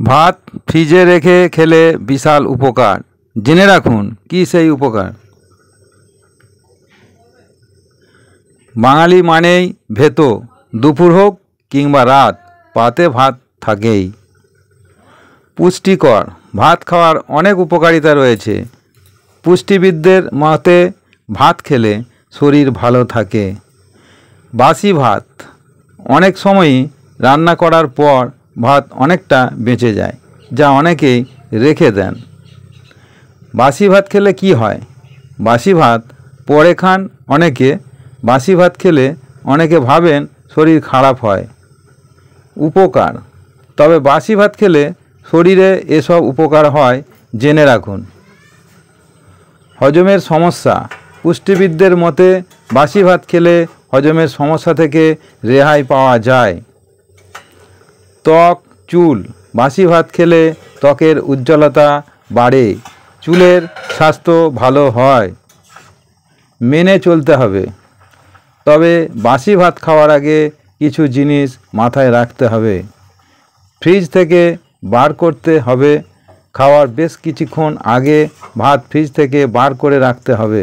ভাত ফ্রিজে রেখে খেলে বিশাল উপকার। জেনে রাখুন কি সেই উপকার। বাঙালি মানেই ভেতো, দুপুর হোক কিংবা রাত, পাতে ভাত থাকেই। পুষ্টিকর, ভাত খাওয়ার অনেক উপকারিতা রয়েছে। পুষ্টিবিদদের মতে ভাত খেলে শরীর ভালো থাকে। বাসি ভাত, অনেক সময়ই রান্না করার পর ভাত অনেকটা বেঁচে যায়, যা অনেকেই রেখে দেন। বাসি ভাত খেলে কি হয়? বাসি ভাত পরে খান অনেকে। বাসি ভাত খেলে অনেকে ভাবেন শরীর খারাপ হয়। উপকার, তবে বাসি ভাত খেলে শরীরে এসব উপকার হয় জেনে রাখুন। হজমের সমস্যা, পুষ্টিবিদদের মতে বাসি ভাত খেলে হজমের সমস্যা থেকে রেহাই পাওয়া যায়। ত্বক, চুল, বাসি ভাত খেলে ত্বকের উজ্জ্বলতা বাড়ে, চুলের স্বাস্থ্য ভালো হয়। মেনে চলতে হবে, তবে বাসি ভাত খাওয়ার আগে কিছু জিনিস মাথায় রাখতে হবে। ফ্রিজ থেকে বার করতে হবে। খাওয়ার বেশ কিছুক্ষণ আগে ভাত ফ্রিজ থেকে বার করে রাখতে হবে।